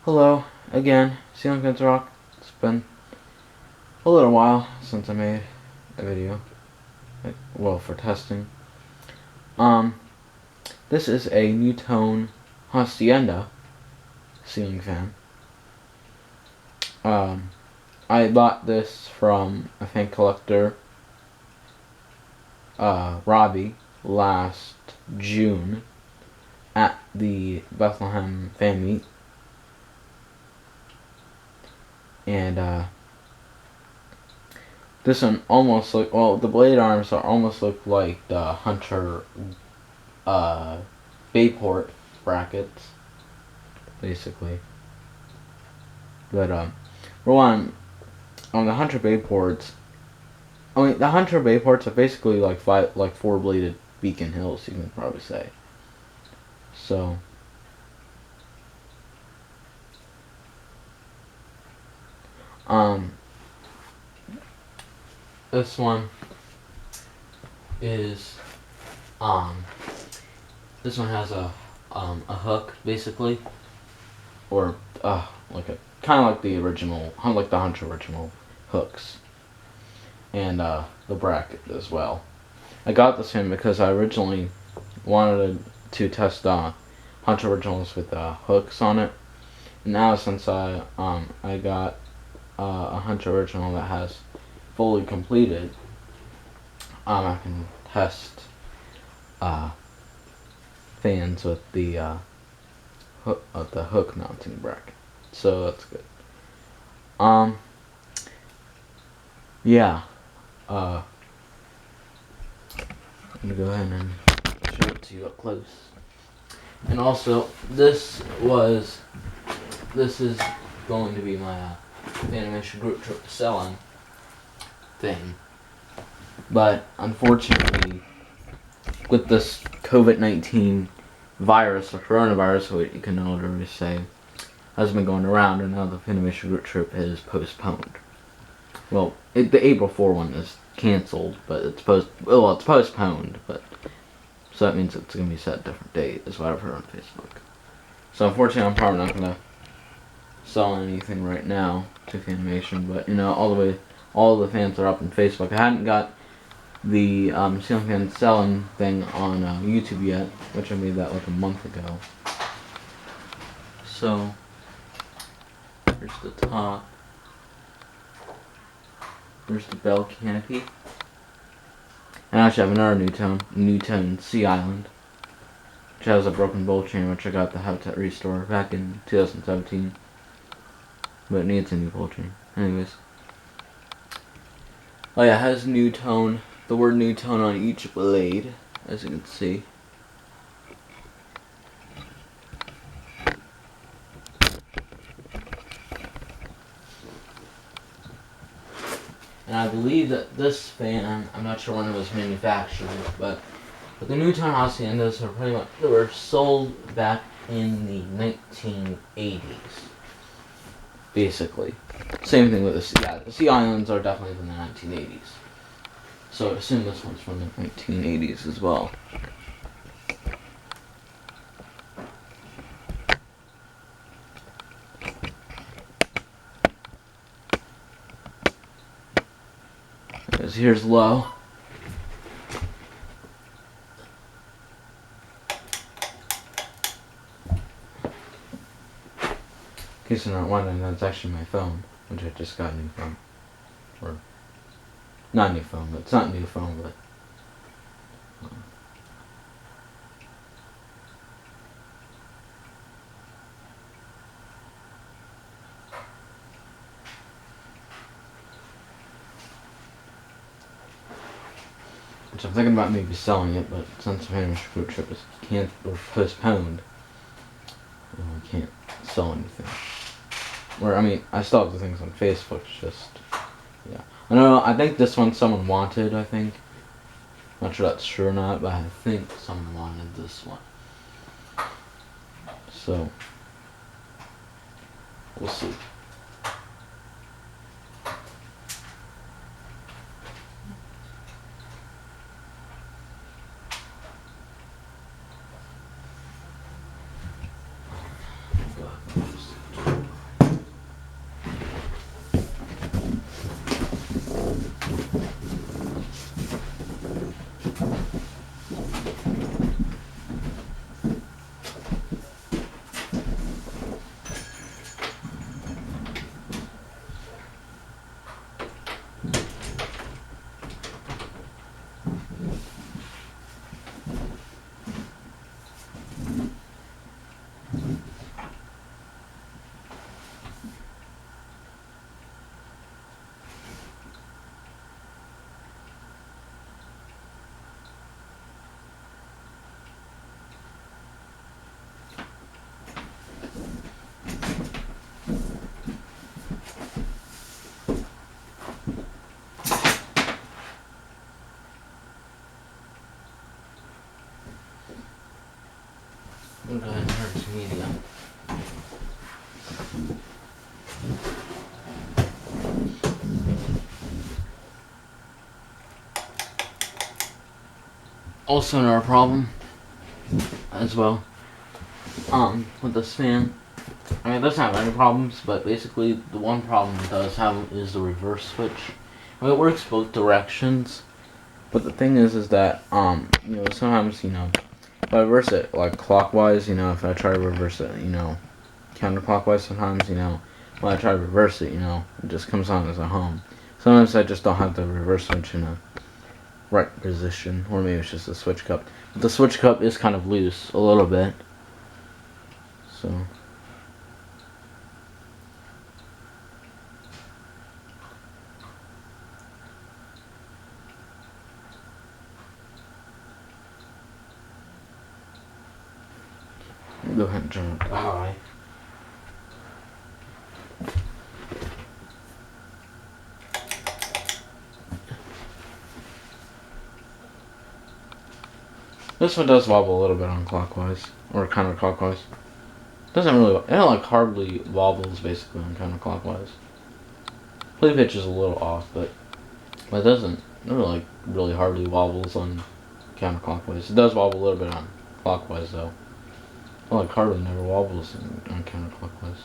Hello, again, Ceiling Fans Rock. It's been a little while since I made a video, for testing. This is a NuTone Hacienda ceiling fan. I bought this from a fan collector, Robbie, last June at the Bethlehem fan meet. And, this one almost look, well, the blade arms are almost look like the Hunter, Bayport brackets, basically. But, on the Hunter Bayports, the Hunter Bayports are basically like four-bladed Beacon Hills, you can probably say. So, this one is, this one has a hook, basically, or, like a, kind of like the original, like the Hunter original hooks, and, the bracket as well. I got this in because I originally wanted to test, Hunter originals with, hooks on it, and now since I got, a Hunter original that has fully completed, I can test fans with the hook mounting bracket, so that's good. Yeah, I'm gonna go ahead and show it to you up close. And also, this is going to be my animation group trip selling thing, but unfortunately, with this COVID-19 virus or coronavirus, what you can no longer say, has been going around, and now the animation group trip is postponed. Well, the April 4 one is canceled, but it's postponed, but so that means it's gonna be set a different date, is what I've heard on Facebook. So unfortunately, I'm probably not gonna sell anything right now to Fanimation, but you know, all the fans are up on Facebook. I hadn't got the ceiling fan selling thing on YouTube yet, which I made that like a month ago. So here's the top. There's the bell canopy. And I actually have another NuTone Sea Island, which has a broken bolt chain, which I got the Habitat Restore back in 2017. But it needs a new bolt chain. Anyways. Oh yeah, it has NuTone, the word NuTone on each blade, as you can see. And I believe that this fan, I'm not sure when it was manufactured, but the NuTone Haciendas are pretty much, they were sold back in the 1980s. Basically. Same thing with the Sea Islands. The Sea Islands are definitely from the 1980s. So I assume this one's from the 1980s as well. Here's low. In case you're not wondering, that's actually my phone, which I just got a new phone. Or, not a new phone, but it's not a new phone, but... which I'm thinking about maybe selling it, but since the Fanimation group trip is postponed, I can't sell anything. Or, I mean, I still have the things on Facebook, it's just, yeah. I don't know, I think this one someone wanted, I think. Not sure that's true or not, but I think someone wanted this one. So, we'll see. Also another problem as well. With this fan. I mean, it doesn't have any problems, but basically the one problem it does have is the reverse switch. I mean, it works both directions, but the thing is that sometimes if I reverse it like clockwise, if I try to reverse it, counterclockwise, sometimes when I try to reverse it, it just comes on as a home. Sometimes I just don't have the reverse switch in a right position, or maybe it's just the switch cup. But the switch cup is kind of loose a little bit, so. Go ahead and turn it high. This one does wobble a little bit on clockwise, or counterclockwise. It hardly wobbles basically on counterclockwise. Play pitch is a little off, but it doesn't, really hardly wobbles on counterclockwise. It does wobble a little bit on clockwise though. Hardly never wobbles on counterclockwise.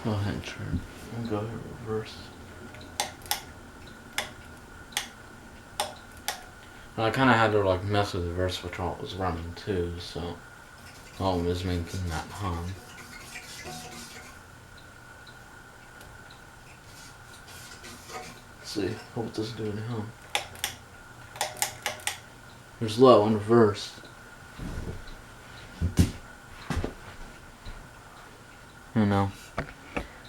Go ahead and turn. And go ahead and reverse. And I kind of had to mess with the reverse switch while it was running too, so all it was making that hum. Let's see, hope it doesn't do any hum. There's low and reverse.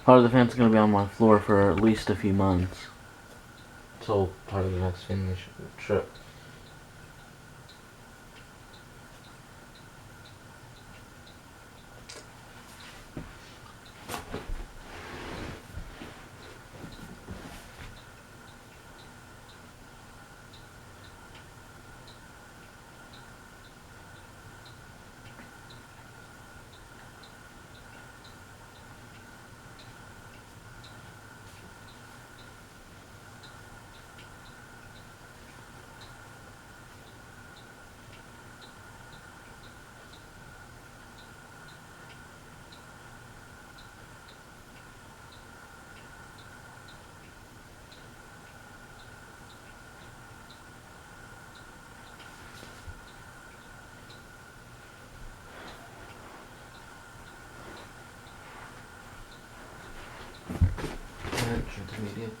Part of the fan's gonna be on my floor for at least a few months. Until part of the next fan trip. Intermediate.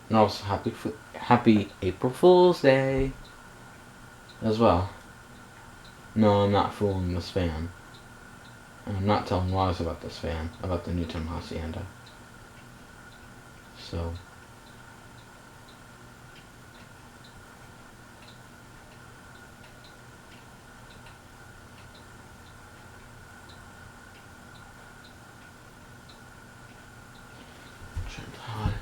And also happy April Fool's Day as well. No, I'm not fooling this fan. I'm not telling lies about this fan, about the NuTone Hacienda. So. Turned high.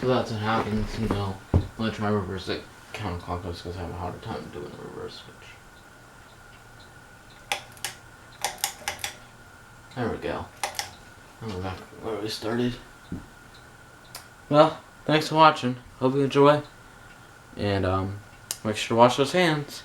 So that's what happens, you know. When I try reverse it counterclockwise because I have a harder time doing the reverse switch. There we go. And we're back where we started. Well, thanks for watching. Hope you enjoy. And make sure to wash those hands.